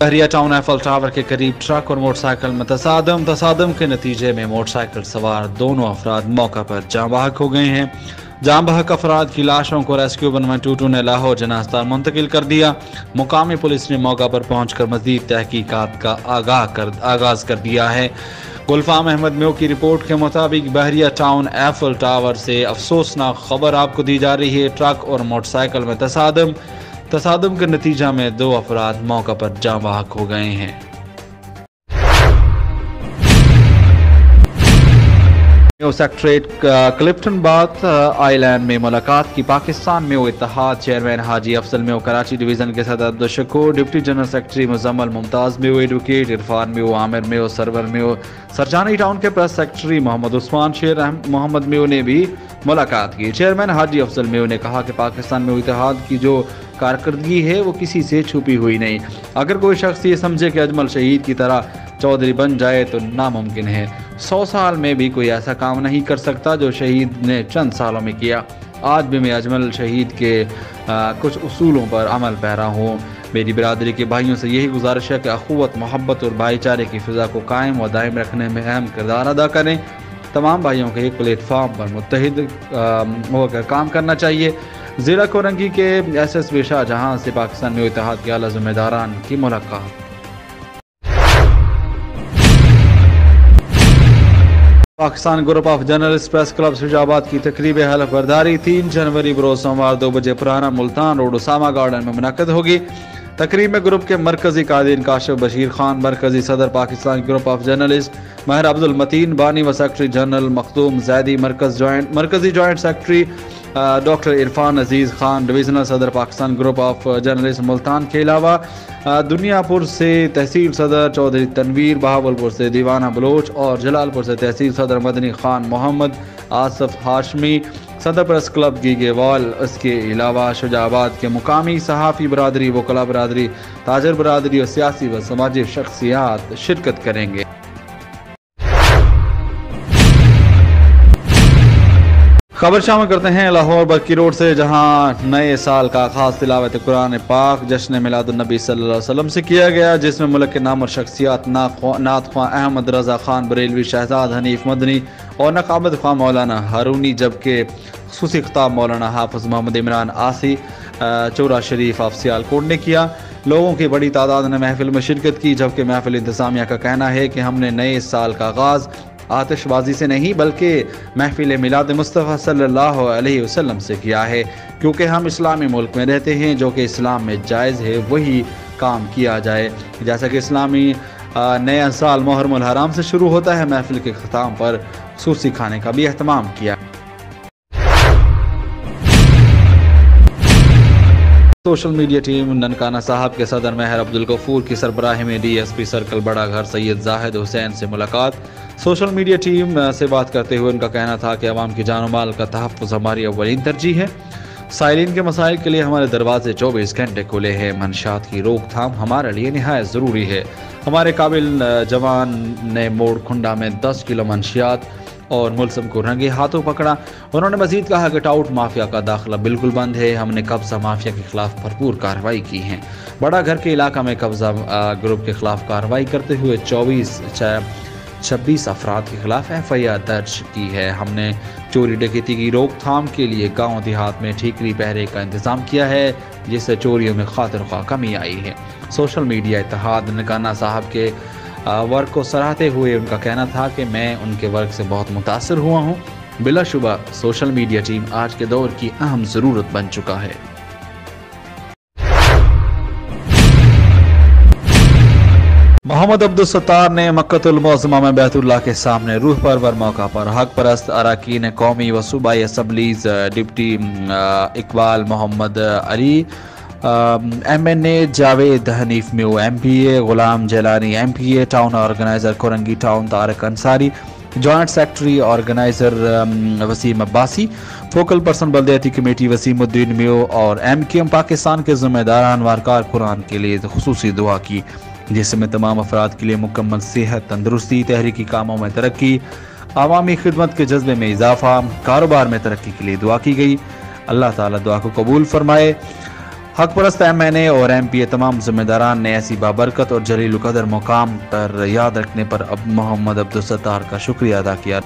बहरिया town apple tower के करीब truck और मोटरसाइकिल में तसादम के नतीजे में मोटरसाइकिल सवार दोनों अफराद मौका पर जाँ बहक हो गए हैं। जाँ बहक अफराद की लाशों को रेस्क्यू 112 ने लाहौर जना अस्पताल मुंतकिल कर दिया। मुकामी पुलिस ने मौका पर पहुंचकर मजीद तहकीकात का आगाज कर दिया है। गुलफाम अहमद म्यो की रिपोर्ट के मुताबिक बहरिया टाउन एफल टावर से अफसोसनाक खबर आपको दी जा रही है। ट्रक और मोटरसाइकिल में तसादम के नतीजा में 2 अफराद मौका पर जाँ बहक हो गए हैं। सेक्रेटरीट क्लिफ्टन बाथ आइलैंड में मुलाकात की। पाकिस्तान में इत्तेहाद चेयरमैन हाजी अफजल में कराची डिवीजन के सदर Abdul Shakoor, deputy general secretary Muzammil Mumtaz में एडवोकेट इरफान में आमिर में सरवर में सरजानी टाउन के प्रेस सेक्रेटरी मोहम्मद उस्मान शेर मोहम्मद में ने भी मुलाकात की। चेयरमैन हाजी अफजल में ने कहा कि पाकिस्तान में इत्तेहाद की जो कारकर्दगी है वो किसी से छुपी हुई नहीं। अगर कोई शख्स ये समझे कि अजमल शहीद की तरह चौधरी बन जाए तो नामुमकिन है। 100 साल में भी कोई ऐसा काम नहीं कर सकता जो शहीद ने चंद सालों में किया। आज भी मैं अजमल शहीद के कुछ उसूलों पर अमल पैरा हूँ। मेरी बिरादरी के भाइयों से यही गुजारिश है कि अखुवत, मोहब्बत और भाईचारे की फ़िज़ा को कायम व दायम रखने में अहम किरदार अदा करें। तमाम भाइयों के एक प्लेटफार्म पर मुत्तहिद होकर काम करना चाहिए। ज़िला कोरंगी के SSB शाहजहां से पाकिस्तान में इत्तेहाद के आला ज़िम्मेदारान की मुलाकात। Pakistan group of journalist press club Shujabad की तकरीब हलफ बर्दारी 3 जनवरी बरोज सोमवार 2 बजे पुराना मुल्तान रोड उसामा गार्डन में मुनक्कद होगी। तकरीब में ग्रुप के मरकजी कायदीन काशिफ बशीर खान, मरकजी सदर पाकिस्तान ग्रुप ऑफ जर्नलिस्ट महर अब्दुल मतीन बानी व सेक्रेटरी जनरल मखदूम जैदी, मरकजी जॉइंट सेक्रेटरी डॉक्टर इरफान अजीज़ खान, डिवीजनल सदर Pakistan group of journalist Multan के अलावा दुनियापुर से तहसील सदर चौधरी तनवीर, बहावलपुर से दीवाना बलोच और जलालपुर से तहसील सदर मदनी खान मोहम्मद, आसफ हाशमी, सदर प्रेस क्लब गीगेवाल। इसके अलावा शुजाबाद के मुकामी सहाफ़ी बरादरी, वकला बरादरी, ताजर बरादरी और सियासी व समाजी शख्सियात शिरकत करेंगे। खबर शामिल करते हैं लाहौर बरकी रोड से, जहां नए साल का खास तिलावत कुरान पाक जश्न मिलादुन्नबी सल्लल्लाहु अलैहि वसल्लम से किया गया, जिसमें मुल्क के नाम और शख्सियात नात ख्वां अहमद रजा खान बरेलवी, शहजाद हनीफ मदनी और नकाबत ख्वां मौलाना हारूनी, जबकि खुसूसी खिताब मौलाना हाफिज मोहम्मद इमरान आसी चौरा शरीफ ऑफ सियालकोट ने किया। लोगों की बड़ी तादाद ने महफिल में शिरकत की, जबकि महफिल इंतजामिया का कहना है कि हमने नए साल का आगाज़ आतिशबाजी से नहीं बल्कि महफिल मिलाद मुस्तफ़ा सल्लल्लाहु अलैहि वसल्लम से किया है, क्योंकि हम इस्लामी मुल्क में रहते हैं। जो कि इस्लाम में जायज़ है वही काम किया जाए। जैसा कि इस्लामी नया साल मुहर्रमुल हराम से शुरू होता है, महफिल के ख़त्म पर खुसूसी खाने का भी एहतमाम किया। सोशल मीडिया टीम ननकाना साहब के सदर महर अब्दुल गफूर की सरबराही में DSP सर्कल बड़ा घर सैयद जाहिद हुसैन से मुलाकात। सोशल मीडिया टीम से बात करते हुए उनका कहना था कि अवाम की जान माल का तहफ़्फ़ुज़ हमारी अव्वलीन तरजीह है। साइलिन के मसाइल के लिए हमारे दरवाजे 24 घंटे खुले हैं। मंशात की रोकथाम हमारे लिए निहायत ज़रूरी है। हमारे काबिल जवान ने मोड़ खुंडा में 10 किलो मंशियात और मुलसम को रंगे हाथों पकड़ा। उन्होंने मजीद कहा कि टाउट माफिया का दाखिला बिल्कुल बंद है। हमने कब्जा माफिया के खिलाफ भरपूर कार्रवाई की है। बड़ा घर के इलाका में कब्जा ग्रुप के खिलाफ कार्रवाई करते हुए 26 अफराद के खिलाफ FIR दर्ज की है। हमने चोरी डकैती की रोकथाम के लिए गाँव देहात में ठीकरी पहरे का इंतजाम किया है, जिससे चोरियों में खातिर ख्वाह कमी आई है। सोशल मीडिया इत्तेहाद ननकाना साहब के वर्क को सराहते हुए उनका कहना था कि मैं उनके वर्क से बहुत मुतासर हुआ हूँ। बिलाशुबा सोशल मीडिया टीम आज के दौर की अहम ज़रूरत बन चुका है। मोहम्मद अब्दुल सत्तार ने मक्कतुल मुअज़्ज़मा में बैतुल्लाह के सामने रूह परवर मौका पर हक परस्त अराकीन कौमी व सूबाई assemblies deputy Iqbal Mohammad Ali, MNA Javed Hanif म्यू MPA, Ghulam Jilani MPA, town organiser Korangi town Tariq Ansari, joint secretary organiser Waseem Abbasi, focal person बल्दियाती कमेटी वसीमुद्दीन म्यू और MKM पाकिस्तान के ज़िम्मेदारान वार कारकुनान के लिए खुसूसी दुआ की, जिसमें तमाम अफराद के लिए मुकम्मल सेहत, तंदुरुस्ती, तहरीकी कामों में तरक्की, आवामी खिदमत के जज्बे में इजाफा, कारोबार में तरक्की के लिए दुआ की गई। अल्लाह ताला दुआ को कबूल फरमाए। हक परस्त MNA और MPA तमाम जिम्मेदारान ने ऐसी बाबरकत और जलील कदर मुकाम पर याद रखने पर अब मोहम्मद अब्दुल सत्तार का शुक्रिया अदा किया।